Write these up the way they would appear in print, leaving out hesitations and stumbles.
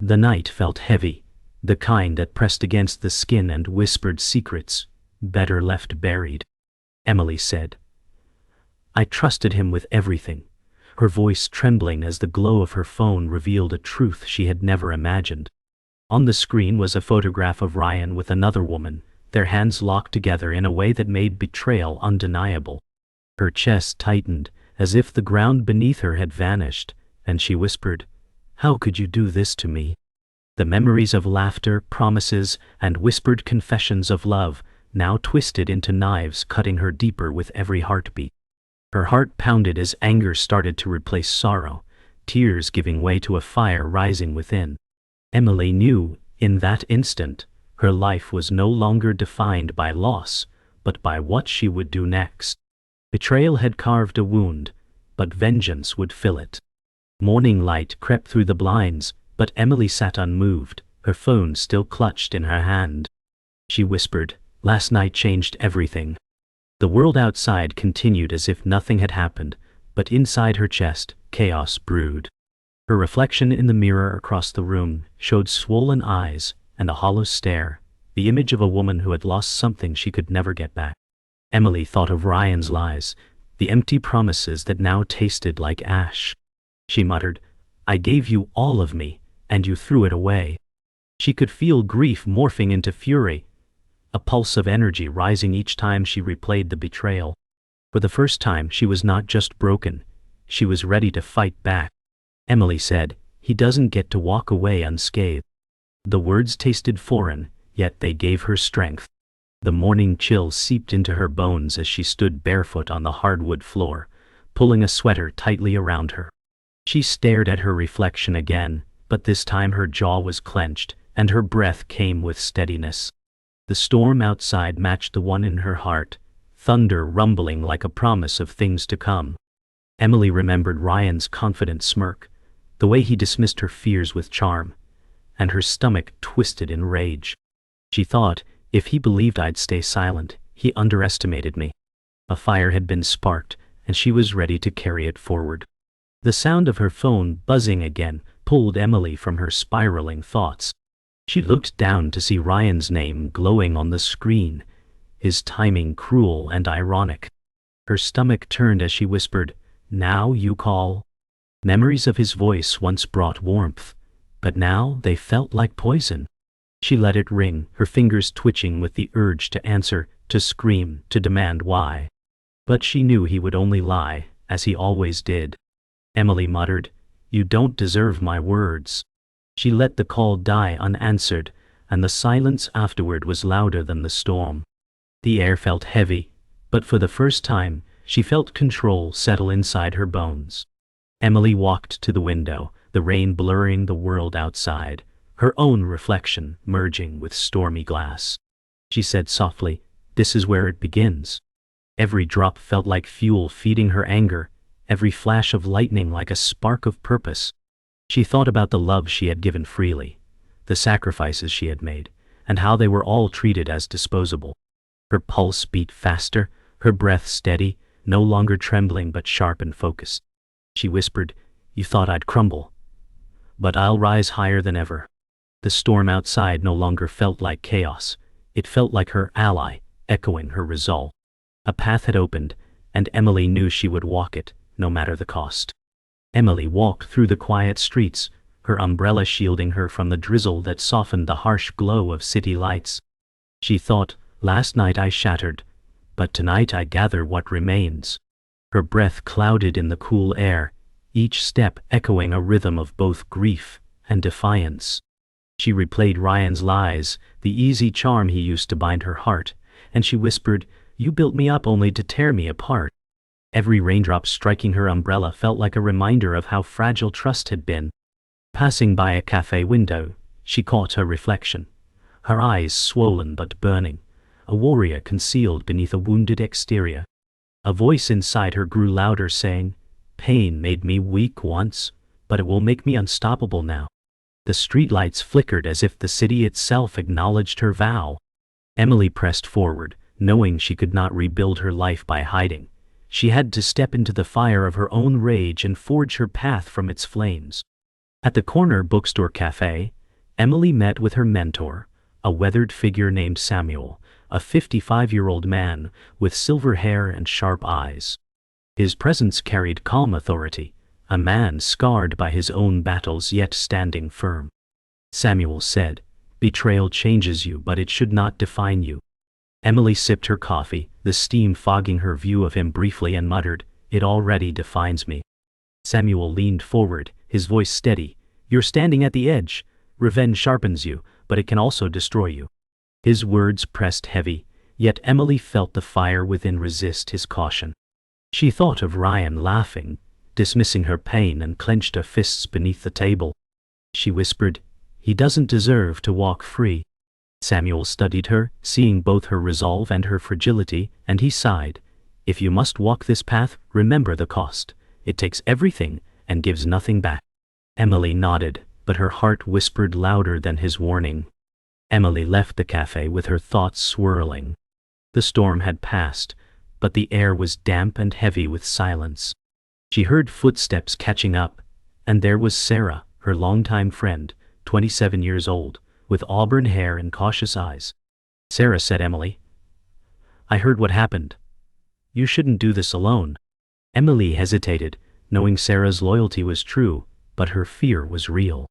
The night felt heavy, the kind that pressed against the skin and whispered secrets, better left buried. Emily said, "I trusted him with everything," her voice trembling as the glow of her phone revealed a truth she had never imagined. On the screen was a photograph of Ryan with another woman, their hands locked together in a way that made betrayal undeniable. Her chest tightened, as if the ground beneath her had vanished, and she whispered, "How could you do this to me?" The memories of laughter, promises, and whispered confessions of love now twisted into knives, cutting her deeper with every heartbeat. Her heart pounded as anger started to replace sorrow, tears giving way to a fire rising within. Emily knew, in that instant, her life was no longer defined by loss, but by what she would do next. Betrayal had carved a wound, but vengeance would fill it. Morning light crept through the blinds, but Emily sat unmoved, her phone still clutched in her hand. She whispered, "Last night changed everything." The world outside continued as if nothing had happened, but inside her chest, chaos brewed. Her reflection in the mirror across the room showed swollen eyes and a hollow stare, the image of a woman who had lost something she could never get back. Emily thought of Ryan's lies, the empty promises that now tasted like ash. She muttered, "I gave you all of me, and you threw it away." She could feel grief morphing into fury, a pulse of energy rising each time she replayed the betrayal. For the first time she was not just broken, she was ready to fight back. Emily said, "He doesn't get to walk away unscathed." The words tasted foreign, yet they gave her strength. The morning chill seeped into her bones as she stood barefoot on the hardwood floor, pulling a sweater tightly around her. She stared at her reflection again, but this time her jaw was clenched, and her breath came with steadiness. The storm outside matched the one in her heart, thunder rumbling like a promise of things to come. Emily remembered Ryan's confident smirk, the way he dismissed her fears with charm, and her stomach twisted in rage. She thought, if he believed I'd stay silent, he underestimated me. A fire had been sparked, and she was ready to carry it forward. The sound of her phone buzzing again pulled Emily from her spiraling thoughts. She looked down to see Ryan's name glowing on the screen, his timing cruel and ironic. Her stomach turned as she whispered, "Now you call?" Memories of his voice once brought warmth, but now they felt like poison. She let it ring, her fingers twitching with the urge to answer, to scream, to demand why. But she knew he would only lie, as he always did. Emily muttered, "You don't deserve my words." She let the call die unanswered, and the silence afterward was louder than the storm. The air felt heavy, but for the first time, she felt control settle inside her bones. Emily walked to the window, the rain blurring the world outside, her own reflection merging with stormy glass. She said softly, "This is where it begins." Every drop felt like fuel feeding her anger, every flash of lightning like a spark of purpose. She thought about the love she had given freely, the sacrifices she had made, and how they were all treated as disposable. Her pulse beat faster, her breath steady, no longer trembling but sharp and focused. She whispered, "You thought I'd crumble, but I'll rise higher than ever." The storm outside no longer felt like chaos, it felt like her ally, echoing her resolve. A path had opened, and Emily knew she would walk it, no matter the cost. Emily walked through the quiet streets, her umbrella shielding her from the drizzle that softened the harsh glow of city lights. She thought, "Last night I shattered, but tonight I gather what remains." Her breath clouded in the cool air, each step echoing a rhythm of both grief and defiance. She replayed Ryan's lies, the easy charm he used to bind her heart, and she whispered, "You built me up only to tear me apart." Every raindrop striking her umbrella felt like a reminder of how fragile trust had been. Passing by a cafe window, she caught her reflection, her eyes swollen but burning, a warrior concealed beneath a wounded exterior. A voice inside her grew louder saying, "Pain made me weak once, but it will make me unstoppable now." The streetlights flickered as if the city itself acknowledged her vow. Emily pressed forward, knowing she could not rebuild her life by hiding. She had to step into the fire of her own rage and forge her path from its flames. At the corner bookstore cafe, Emily met with her mentor, a weathered figure named Samuel, a 55-year-old man with silver hair and sharp eyes. His presence carried calm authority, a man scarred by his own battles yet standing firm. Samuel said, "Betrayal changes you, but it should not define you." Emily sipped her coffee, the steam fogging her view of him briefly, and muttered, "It already defines me." Samuel leaned forward, his voice steady. "You're standing at the edge. Revenge sharpens you, but it can also destroy you." His words pressed heavy, yet Emily felt the fire within resist his caution. She thought of Ryan laughing, dismissing her pain, and clenched her fists beneath the table. She whispered, "He doesn't deserve to walk free." Samuel studied her, seeing both her resolve and her fragility, and he sighed. "If you must walk this path, remember the cost. It takes everything and gives nothing back." Emily nodded, but her heart whispered louder than his warning. Emily left the cafe with her thoughts swirling. The storm had passed, but the air was damp and heavy with silence. She heard footsteps catching up, and there was Sarah, her longtime friend, 27 years old, with auburn hair and cautious eyes. "Sarah," said Emily, "I heard what happened. You shouldn't do this alone." Emily hesitated, knowing Sarah's loyalty was true, but her fear was real.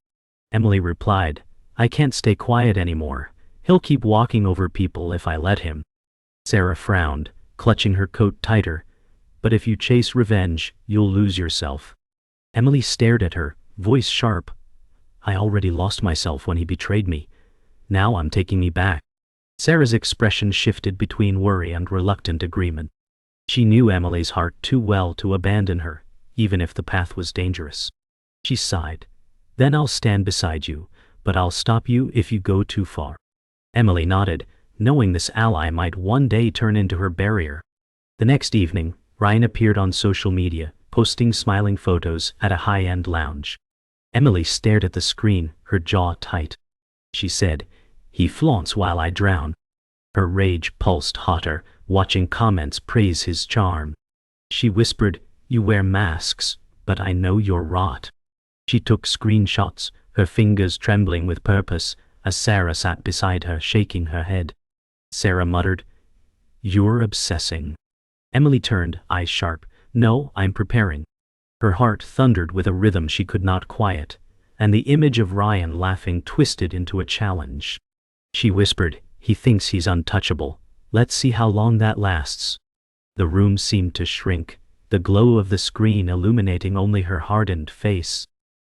Emily replied, "I can't stay quiet anymore. He'll keep walking over people if I let him." Sarah frowned, clutching her coat tighter. "But if you chase revenge, you'll lose yourself." Emily stared at her, voice sharp. "I already lost myself when he betrayed me. Now I'm taking me back." Sarah's expression shifted between worry and reluctant agreement. She knew Emily's heart too well to abandon her, even if the path was dangerous. She sighed. "Then I'll stand beside you, but I'll stop you if you go too far." Emily nodded, knowing this ally might one day turn into her barrier. The next evening, Ryan appeared on social media, posting smiling photos at a high-end lounge. Emily stared at the screen, her jaw tight. She said, "He flaunts while I drown." Her rage pulsed hotter, watching comments praise his charm. She whispered, "You wear masks, but I know you're rot." She took screenshots, her fingers trembling with purpose, as Sarah sat beside her, shaking her head. Sarah muttered, "You're obsessing." Emily turned, eyes sharp. "No, I'm preparing." Her heart thundered with a rhythm she could not quiet, and the image of Ryan laughing twisted into a challenge. She whispered, "He thinks he's untouchable. Let's see how long that lasts." The room seemed to shrink, the glow of the screen illuminating only her hardened face.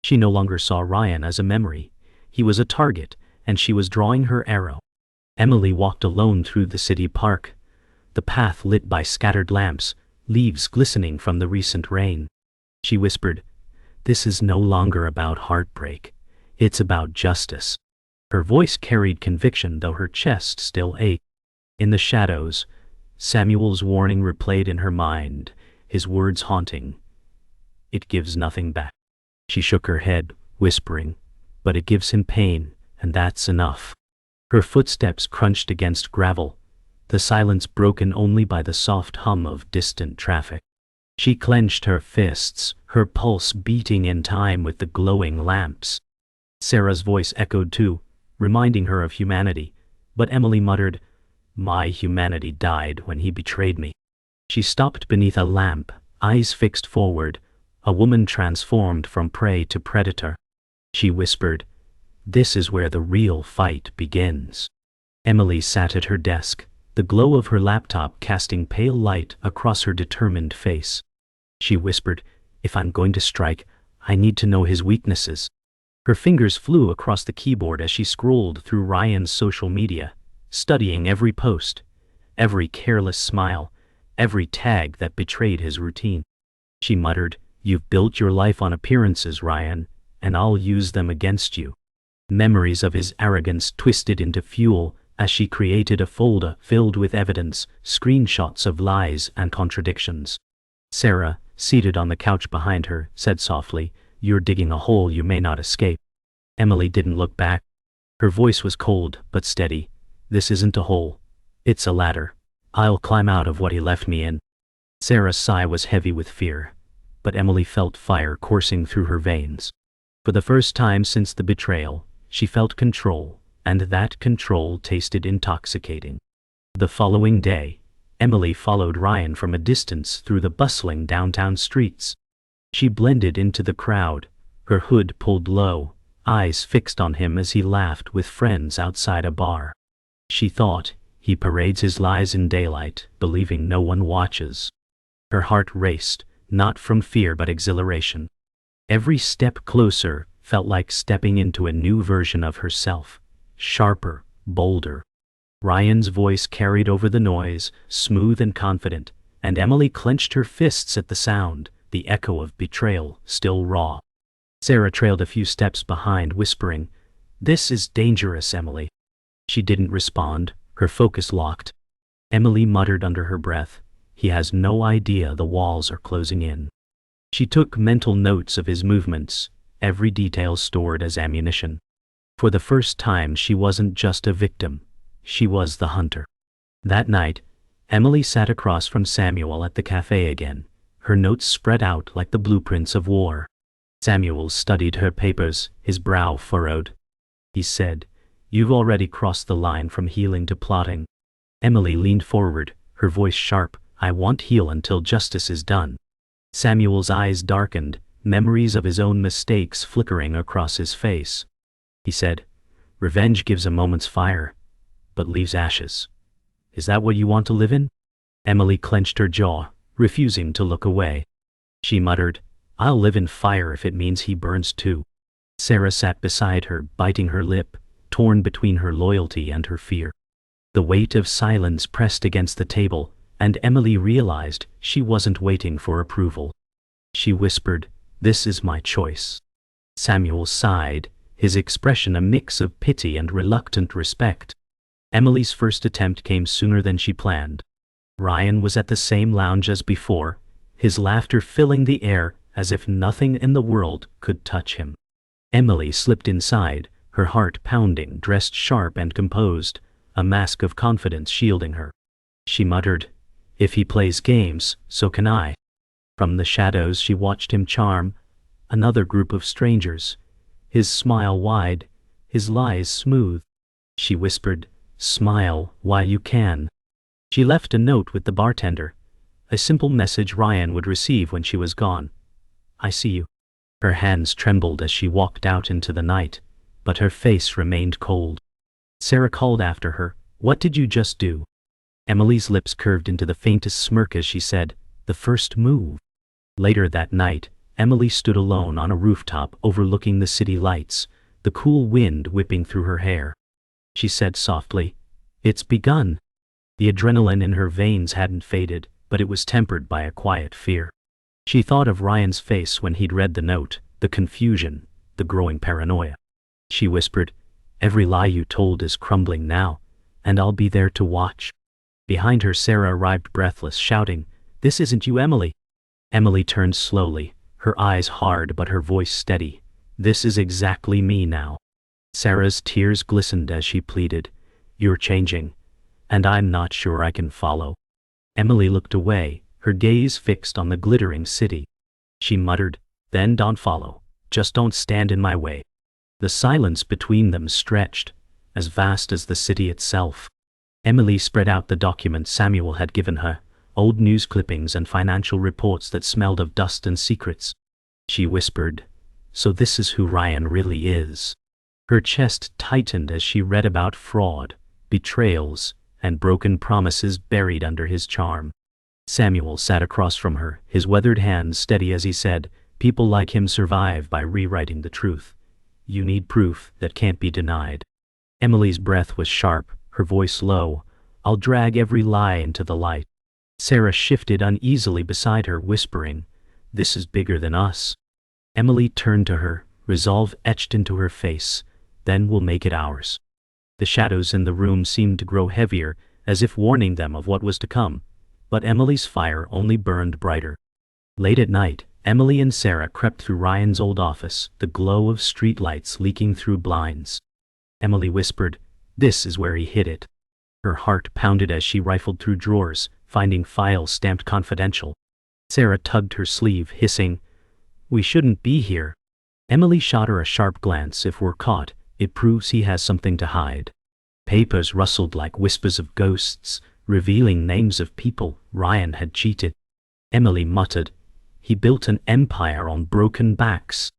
She no longer saw Ryan as a memory. He was a target, and she was drawing her arrow. Emily walked alone through the city park, the path lit by scattered lamps, leaves glistening from the recent rain. She whispered, "This is no longer about heartbreak. It's about justice." Her voice carried conviction, though her chest still ached. In the shadows, Samuel's warning replayed in her mind, his words haunting. "It gives nothing back." She shook her head, whispering, "But it gives him pain, and that's enough." Her footsteps crunched against gravel, the silence broken only by the soft hum of distant traffic. She clenched her fists, her pulse beating in time with the glowing lamps. Sarah's voice echoed too, reminding her of humanity, but Emily muttered, "My humanity died when he betrayed me." She stopped beneath a lamp, eyes fixed forward, a woman transformed from prey to predator. She whispered, "This is where the real fight begins." Emily sat at her desk, the glow of her laptop casting pale light across her determined face. She whispered, "If I'm going to strike, I need to know his weaknesses." Her fingers flew across the keyboard as she scrolled through Ryan's social media, studying every post, every careless smile, every tag that betrayed his routine. She muttered, "You've built your life on appearances, Ryan, and I'll use them against you." Memories of his arrogance twisted into fuel as she created a folder filled with evidence, screenshots of lies and contradictions. Sarah, seated on the couch behind her, said softly, "You're digging a hole you may not escape." Emily didn't look back. Her voice was cold but steady. "This isn't a hole. It's a ladder. I'll climb out of what he left me in." Sarah's sigh was heavy with fear, but Emily felt fire coursing through her veins. For the first time since the betrayal, She felt control, and that control tasted intoxicating. The following day, Emily followed Ryan from a distance through the bustling downtown streets. She blended into the crowd, her hood pulled low, eyes fixed on him as he laughed with friends outside a bar. She thought, he parades his lies in daylight, believing no one watches. Her heart raced, not from fear but exhilaration. Every step closer felt like stepping into a new version of herself, sharper, bolder. Ryan's voice carried over the noise, smooth and confident, and Emily clenched her fists at the sound, the echo of betrayal still raw. Sarah trailed a few steps behind, whispering, "This is dangerous, Emily." She didn't respond, her focus locked. Emily muttered under her breath, "He has no idea the walls are closing in." She took mental notes of his movements, every detail stored as ammunition. For the first time she wasn't just a victim, she was the hunter. That night, Emily sat across from Samuel at the cafe again, her notes spread out like the blueprints of war. Samuel studied her papers, his brow furrowed. He said, "You've already crossed the line from healing to plotting." Emily leaned forward, her voice sharp, "I won't heal until justice is done." Samuel's eyes darkened, memories of his own mistakes flickering across his face. He said, "Revenge gives a moment's fire, but leaves ashes. Is that what you want to live in?" Emily clenched her jaw, refusing to look away. She muttered, "I'll live in fire if it means he burns too." Sarah sat beside her, biting her lip, torn between her loyalty and her fear. The weight of silence pressed against the table, and Emily realized she wasn't waiting for approval. She whispered, "This is my choice." Samuel sighed, his expression a mix of pity and reluctant respect. Emily's first attempt came sooner than she planned. Ryan was at the same lounge as before, his laughter filling the air as if nothing in the world could touch him. Emily slipped inside, her heart pounding, dressed sharp and composed, a mask of confidence shielding her. She muttered, "If he plays games, so can I." From the shadows she watched him charm another group of strangers, his smile wide, his lies smooth. She whispered, "Smile while you can." She left a note with the bartender, a simple message Ryan would receive when she was gone. "I see you." Her hands trembled as she walked out into the night, but her face remained cold. Sarah called after her, "What did you just do?" Emily's lips curved into the faintest smirk as she said, "The first move." Later that night, Emily stood alone on a rooftop overlooking the city lights, the cool wind whipping through her hair. She said softly, "It's begun." The adrenaline in her veins hadn't faded, but it was tempered by a quiet fear. She thought of Ryan's face when he'd read the note, the confusion, the growing paranoia. She whispered, "Every lie you told is crumbling now, and I'll be there to watch." Behind her Sarah arrived breathless, shouting, "This isn't you, Emily." Emily turned slowly, her eyes hard but her voice steady. "This is exactly me now." Sarah's tears glistened as she pleaded, "You're changing, and I'm not sure I can follow." Emily looked away, her gaze fixed on the glittering city. She muttered, "Then don't follow, just don't stand in my way." The silence between them stretched, as vast as the city itself. Emily spread out the documents Samuel had given her, old news clippings and financial reports that smelled of dust and secrets. She whispered, "So this is who Ryan really is." Her chest tightened as she read about fraud, betrayals, and broken promises buried under his charm. Samuel sat across from her, his weathered hands steady as he said, "People like him survive by rewriting the truth. You need proof that can't be denied." Emily's breath was sharp, her voice low. "I'll drag every lie into the light." Sarah shifted uneasily beside her, whispering, "This is bigger than us." Emily turned to her, resolve etched into her face. "Then we'll make it ours." The shadows in the room seemed to grow heavier, as if warning them of what was to come, but Emily's fire only burned brighter. Late at night, Emily and Sarah crept through Ryan's old office, the glow of streetlights leaking through blinds. Emily whispered, "This is where he hid it." Her heart pounded as she rifled through drawers, finding files stamped confidential. Sarah tugged her sleeve, hissing, "We shouldn't be here." Emily shot her a sharp glance. "If we're caught, It proves he has something to hide. Papers rustled like whispers of ghosts, revealing names of people Ryan had cheated. Emily muttered, "He built an empire on broken backs."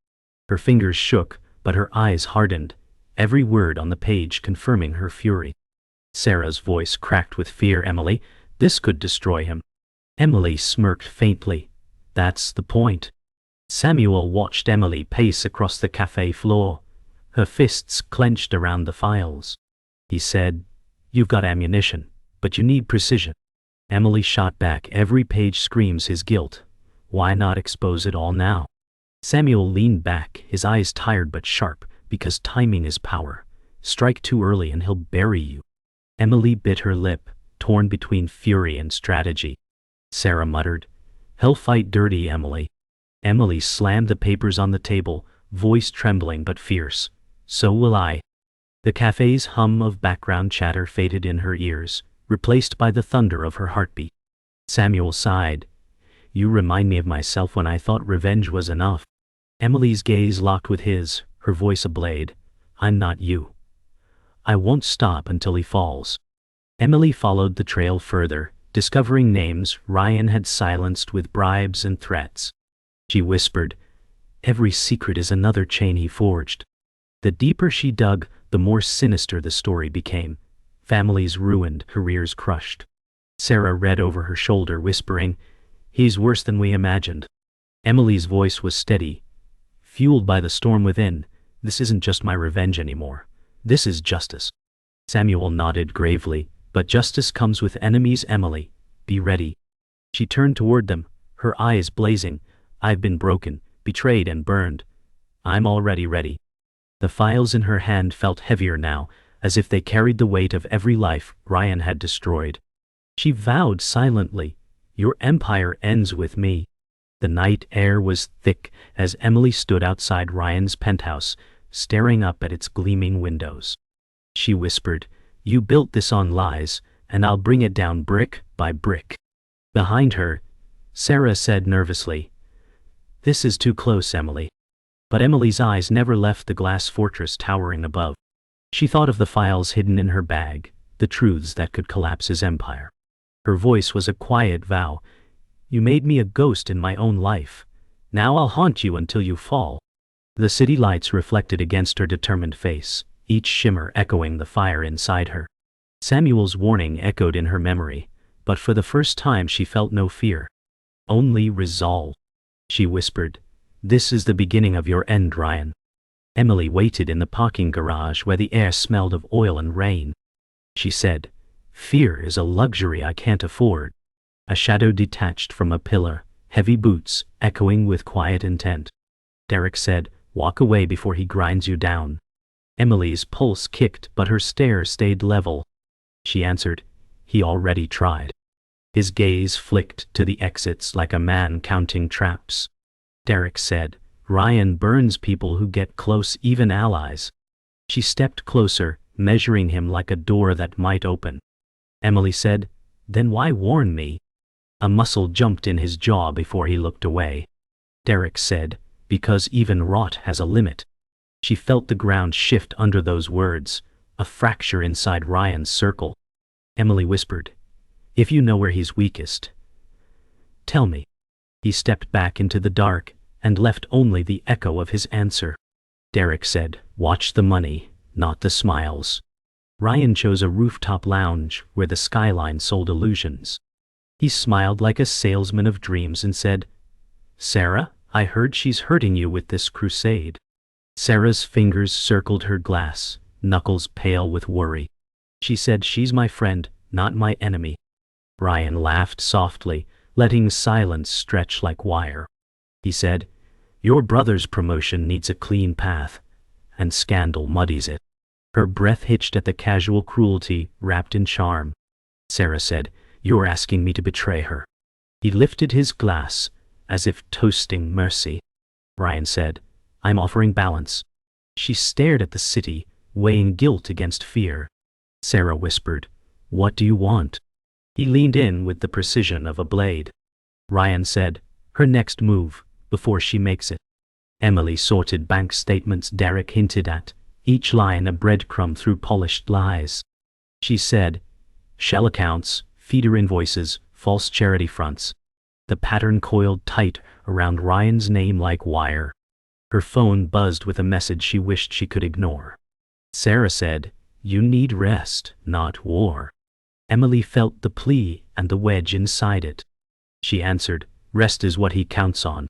Her fingers shook, but her eyes hardened, every word on the page confirming her fury. Sarah's voice cracked with fear. "Emily, this could destroy him." Emily smirked faintly. "That's the point." Samuel watched Emily pace across the cafe floor, her fists clenched around the files. He said, "You've got ammunition, but you need precision." Emily shot back, "Every page screams his guilt. Why not expose it all now?" Samuel leaned back, his eyes tired but sharp, "Because timing is power. Strike too early and he'll bury you." Emily bit her lip, torn between fury and strategy. Sarah muttered, "He'll fight dirty, Emily." Emily slammed the papers on the table, voice trembling but fierce. "So will I." The cafe's hum of background chatter faded in her ears, replaced by the thunder of her heartbeat. Samuel sighed. "You remind me of myself when I thought revenge was enough." Emily's gaze locked with his, her voice a blade. "I'm not you. I won't stop until he falls." Emily followed the trail further, discovering names Ryan had silenced with bribes and threats. She whispered, "Every secret is another chain he forged." The deeper she dug, the more sinister the story became. Families ruined, careers crushed. Sarah read over her shoulder, whispering, "He's worse than we imagined." Emily's voice was steady, fueled by the storm within. "This isn't just my revenge anymore. This is justice." Samuel nodded gravely. "But justice comes with enemies, Emily. Be ready." She turned toward them, her eyes blazing. "I've been broken, betrayed and burned. I'm already ready." The files in her hand felt heavier now, as if they carried the weight of every life Ryan had destroyed. She vowed silently, "Your empire ends with me." The night air was thick as Emily stood outside Ryan's penthouse, staring up at its gleaming windows. She whispered, "You built this on lies, and I'll bring it down brick by brick." Behind her, Sarah said nervously, "This is too close, Emily." But Emily's eyes never left the glass fortress towering above. She thought of the files hidden in her bag, the truths that could collapse his empire. Her voice was a quiet vow. "You made me a ghost in my own life. Now I'll haunt you until you fall." The city lights reflected against her determined face, each shimmer echoing the fire inside her. Samuel's warning echoed in her memory, but for the first time she felt no fear. Only resolve. She whispered, "This is the beginning of your end, Ryan." Emily waited in the parking garage where the air smelled of oil and rain. She said, "Fear is a luxury I can't afford." A shadow detached from a pillar, heavy boots echoing with quiet intent. Derek said, "Walk away before he grinds you down." Emily's pulse kicked, but her stare stayed level. She answered, "He already tried." His gaze flicked to the exits like a man counting traps. Derek said, "Ryan burns people who get close, even allies." She stepped closer, measuring him like a door that might open. Emily said, "Then why warn me?" A muscle jumped in his jaw before he looked away. Derek said, "Because even rot has a limit." She felt the ground shift under those words, a fracture inside Ryan's circle. Emily whispered, "If you know where he's weakest, tell me." He stepped back into the dark and left only the echo of his answer. Derek said, "Watch the money, not the smiles." Ryan chose a rooftop lounge where the skyline sold illusions. He smiled like a salesman of dreams and said, "Sarah, I heard she's hurting you with this crusade." Sarah's fingers circled her glass, knuckles pale with worry. She said, "She's my friend, not my enemy." Ryan laughed softly, letting silence stretch like wire. He said, "Your brother's promotion needs a clean path, and scandal muddies it." Her breath hitched at the casual cruelty wrapped in charm. Sarah said, "You're asking me to betray her." He lifted his glass, as if toasting mercy. Ryan said, "I'm offering balance." She stared at the city, weighing guilt against fear. Sarah whispered, "What do you want?" He leaned in with the precision of a blade. Ryan said, "Her next move, before she makes it." Emily sorted bank statements Derek hinted at, each line a breadcrumb through polished lies. She said, shell accounts, feeder invoices, false charity fronts. The pattern coiled tight around Ryan's name like wire. Her phone buzzed with a message she wished she could ignore. Sarah said, "You need rest, not war." Emily felt the plea and the wedge inside it. She answered, "Rest is what he counts on."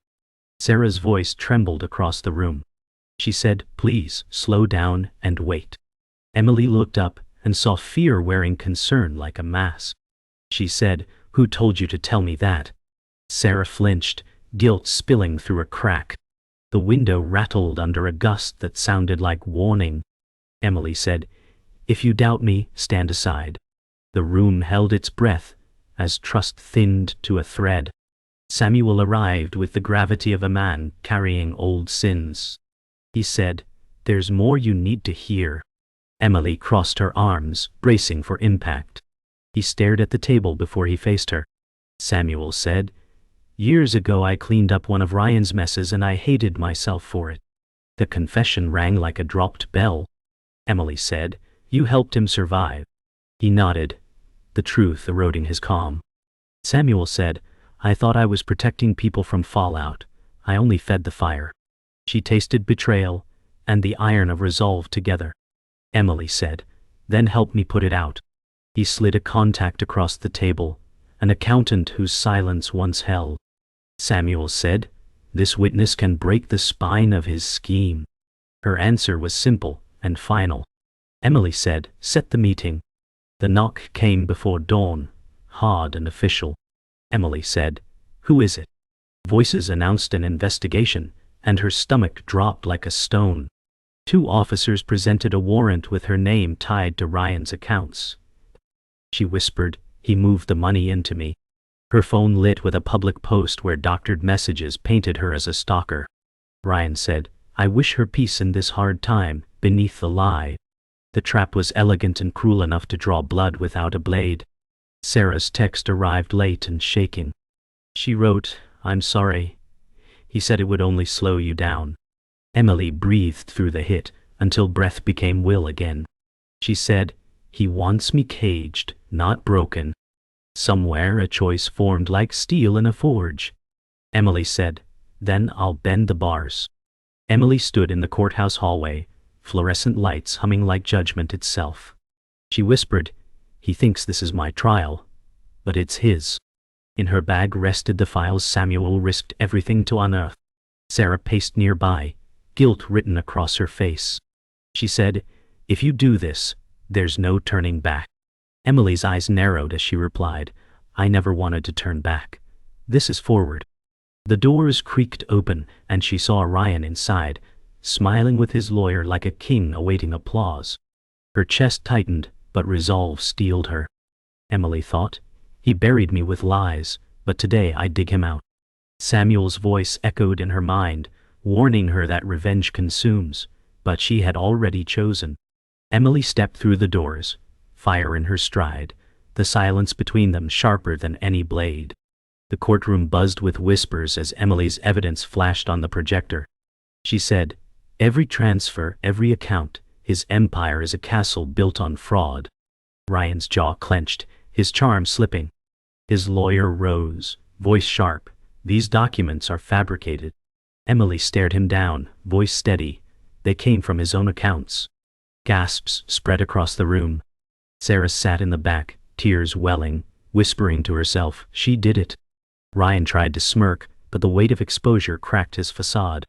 Sarah's voice trembled across the room. She said, "Please, slow down and wait." Emily looked up and saw fear wearing concern like a mask. She said, "Who told you to tell me that?" Sarah flinched, guilt spilling through a crack. The window rattled under a gust that sounded like warning. Emily said, "If you doubt me, stand aside." The room held its breath as trust thinned to a thread. Samuel arrived with the gravity of a man carrying old sins. He said, "There's more you need to hear." Emily crossed her arms, bracing for impact. He stared at the table before he faced her. Samuel said, "Years ago I cleaned up one of Ryan's messes and I hated myself for it." The confession rang like a dropped bell. Emily said, "You helped him survive." He nodded, the truth eroding his calm. Samuel said, "I thought I was protecting people from fallout. I only fed the fire." She tasted betrayal and the iron of resolve together. Emily said, "Then help me put it out." He slid a contact across the table, an accountant whose silence once held. Samuel said, "This witness can break the spine of his scheme." Her answer was simple and final. Emily said, "Set the meeting." The knock came before dawn, hard and official. Emily said, "Who is it?" Voices announced an investigation, and her stomach dropped like a stone. 2 officers presented a warrant with her name tied to Ryan's accounts. She whispered, "He moved the money into me." Her phone lit with a public post where doctored messages painted her as a stalker. Ryan said, "I wish her peace in this hard time," beneath the lie. The trap was elegant and cruel enough to draw blood without a blade. Sarah's text arrived late and shaking. She wrote, "I'm sorry. He said it would only slow you down." Emily breathed through the hit until breath became will again. She said, "He wants me caged, not broken." Somewhere a choice formed like steel in a forge. Emily said, "Then I'll bend the bars." Emily stood in the courthouse hallway, fluorescent lights humming like judgment itself. She whispered, "He thinks this is my trial, but it's his." In her bag rested the files Samuel risked everything to unearth. Sarah paced nearby, guilt written across her face. She said, "If you do this, there's no turning back." Emily's eyes narrowed as she replied, "I never wanted to turn back. This is forward." The doors creaked open, and she saw Ryan inside, smiling with his lawyer like a king awaiting applause. Her chest tightened, but resolve steeled her. Emily thought, "He buried me with lies, but today I dig him out." Samuel's voice echoed in her mind, warning her that revenge consumes, but she had already chosen. Emily stepped through the doors, fire in her stride, the silence between them sharper than any blade. The courtroom buzzed with whispers as Emily's evidence flashed on the projector. She said, "Every transfer, every account, his empire is a castle built on fraud." Ryan's jaw clenched, his charm slipping. His lawyer rose, voice sharp, "These documents are fabricated." Emily stared him down, voice steady. "They came from his own accounts." Gasps spread across the room. Sarah sat in the back, tears welling, whispering to herself, "She did it." Ryan tried to smirk, but the weight of exposure cracked his facade.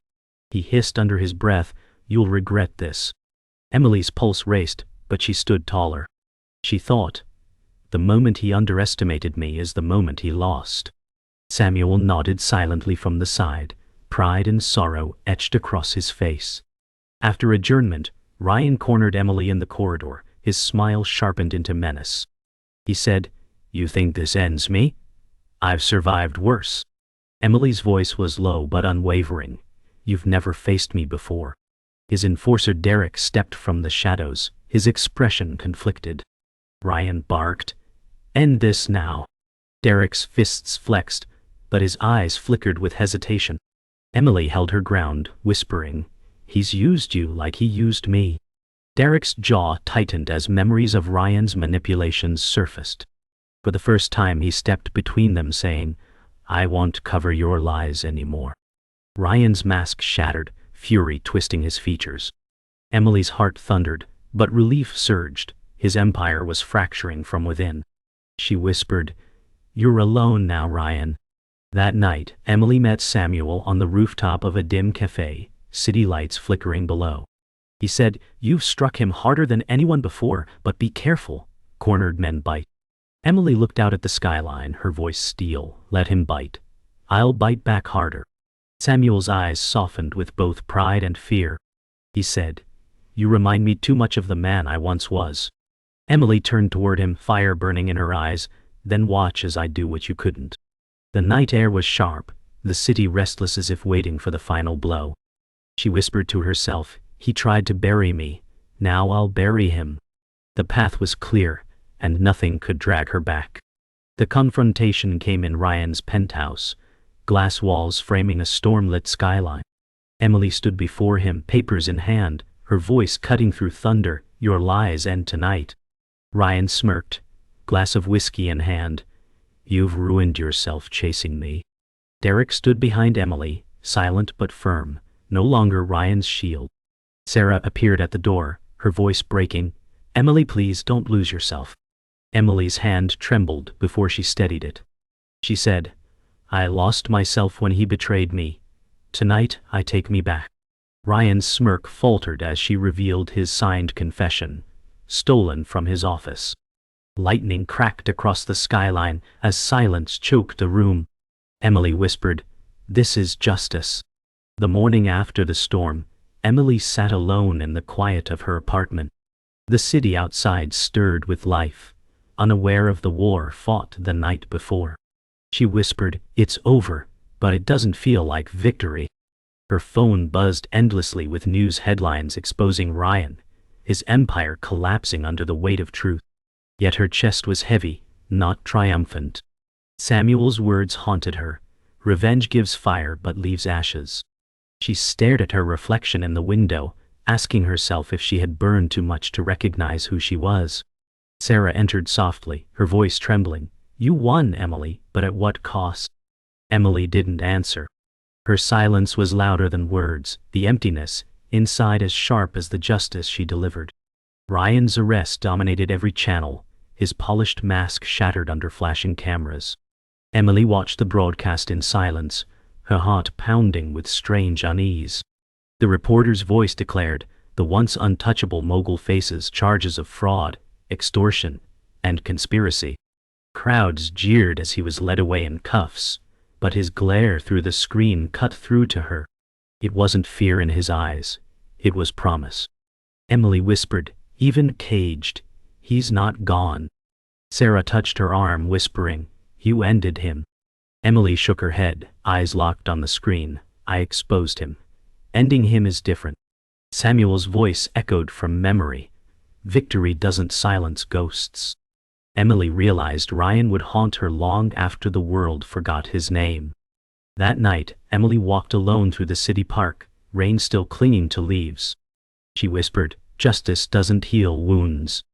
He hissed under his breath, "You'll regret this." Emily's pulse raced, but she stood taller. She thought, "The moment he underestimated me is the moment he lost." Samuel nodded silently from the side, pride and sorrow etched across his face. After adjournment, Ryan cornered Emily in the corridor, his smile sharpened into menace. He said, "You think this ends me? I've survived worse." Emily's voice was low but unwavering. "You've never faced me before." His enforcer Derek stepped from the shadows, his expression conflicted. Ryan barked, "End this now." Derek's fists flexed, but his eyes flickered with hesitation. Emily held her ground, whispering, "He's used you like he used me." Derek's jaw tightened as memories of Ryan's manipulations surfaced. For the first time he stepped between them, saying, "I won't cover your lies anymore." Ryan's mask shattered, fury twisting his features. Emily's heart thundered, but relief surged. His empire was fracturing from within. She whispered, "You're alone now, Ryan." That night, Emily met Samuel on the rooftop of a dim cafe, city lights flickering below. He said, "You've struck him harder than anyone before, but be careful. Cornered men bite." Emily looked out at the skyline, her voice steel. "Let him bite. I'll bite back harder." Samuel's eyes softened with both pride and fear. He said, "You remind me too much of the man I once was." Emily turned toward him, fire burning in her eyes. "Then watch as I do what you couldn't." The night air was sharp, the city restless as if waiting for the final blow. She whispered to herself, "He tried to bury me. Now I'll bury him." The path was clear, and nothing could drag her back. The confrontation came in Ryan's penthouse, glass walls framing a storm-lit skyline. Emily stood before him, papers in hand, her voice cutting through thunder. "Your lies end tonight." Ryan smirked, glass of whiskey in hand. "You've ruined yourself chasing me." Derek stood behind Emily, silent but firm, no longer Ryan's shield. Sarah appeared at the door, her voice breaking. "Emily, please don't lose yourself." Emily's hand trembled before she steadied it. She said, "I lost myself when he betrayed me. Tonight I take me back." Ryan's smirk faltered as she revealed his signed confession, stolen from his office. Lightning cracked across the skyline as silence choked the room. Emily whispered, "This is justice." The morning after the storm, Emily sat alone in the quiet of her apartment. The city outside stirred with life, unaware of the war fought the night before. She whispered, "It's over, but it doesn't feel like victory." Her phone buzzed endlessly with news headlines exposing Ryan, his empire collapsing under the weight of truth. Yet her chest was heavy, not triumphant. Samuel's words haunted her. "Revenge gives fire but leaves ashes." She stared at her reflection in the window, asking herself if she had burned too much to recognize who she was. Sarah entered softly, her voice trembling. "You won, Emily, but at what cost?" Emily didn't answer. Her silence was louder than words, the emptiness inside as sharp as the justice she delivered. Ryan's arrest dominated every channel, his polished mask shattered under flashing cameras. Emily watched the broadcast in silence, her heart pounding with strange unease. The reporter's voice declared, the once untouchable mogul faces charges of fraud, extortion, and conspiracy. Crowds jeered as he was led away in cuffs, but his glare through the screen cut through to her. It wasn't fear in his eyes, it was promise. Emily whispered, "Even caged, he's not gone." Sarah touched her arm, whispering, "You ended him." Emily shook her head, eyes locked on the screen. "I exposed him. Ending him is different." Samuel's voice echoed from memory. "Victory doesn't silence ghosts." Emily realized Ryan would haunt her long after the world forgot his name. That night, Emily walked alone through the city park, rain still clinging to leaves. She whispered, "Justice doesn't heal wounds."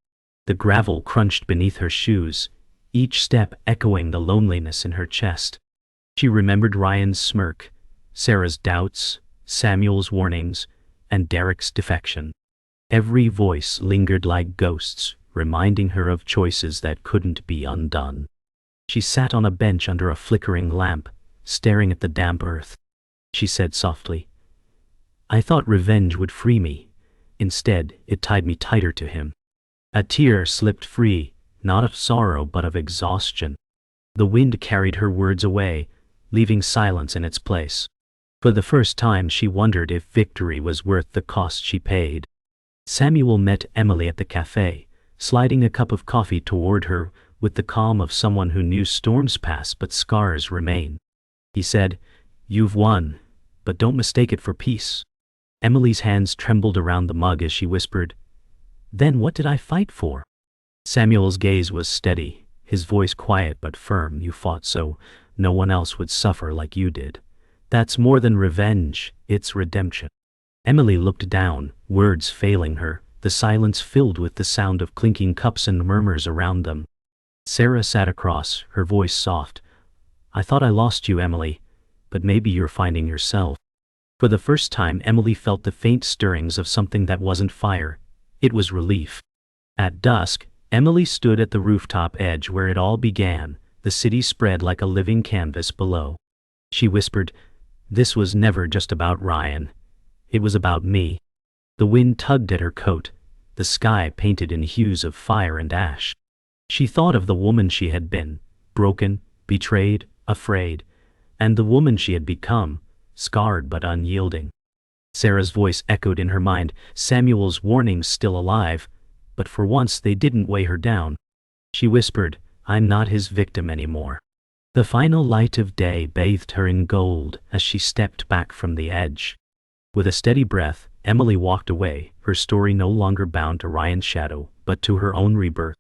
The gravel crunched beneath her shoes, each step echoing the loneliness in her chest. She remembered Ryan's smirk, Sarah's doubts, Samuel's warnings, and Derek's defection. Every voice lingered like ghosts, reminding her of choices that couldn't be undone. She sat on a bench under a flickering lamp, staring at the damp earth. She said softly, "I thought revenge would free me. Instead, it tied me tighter to him." A tear slipped free, not of sorrow but of exhaustion. The wind carried her words away, leaving silence in its place. For the first time she wondered if victory was worth the cost she paid. Samuel met Emily at the cafe, sliding a cup of coffee toward her with the calm of someone who knew storms pass but scars remain. He said, "You've won, but don't mistake it for peace." Emily's hands trembled around the mug as she whispered, "Then what did I fight for?" Samuel's gaze was steady, his voice quiet but firm. "You fought so no one else would suffer like you did. That's more than revenge, it's redemption." Emily looked down, words failing her, the silence filled with the sound of clinking cups and murmurs around them. Sarah sat across, her voice soft. "I thought I lost you, Emily, but maybe you're finding yourself." For the first time, Emily felt the faint stirrings of something that wasn't fire. It was relief. At dusk, Emily stood at the rooftop edge where it all began, the city spread like a living canvas below. She whispered, "This was never just about Ryan. It was about me." The wind tugged at her coat, the sky painted in hues of fire and ash. She thought of the woman she had been, broken, betrayed, afraid, and the woman she had become, scarred but unyielding. Sarah's voice echoed in her mind, Samuel's warnings still alive, but for once they didn't weigh her down. She whispered, "I'm not his victim anymore." The final light of day bathed her in gold as she stepped back from the edge. With a steady breath, Emily walked away, her story no longer bound to Ryan's shadow, but to her own rebirth.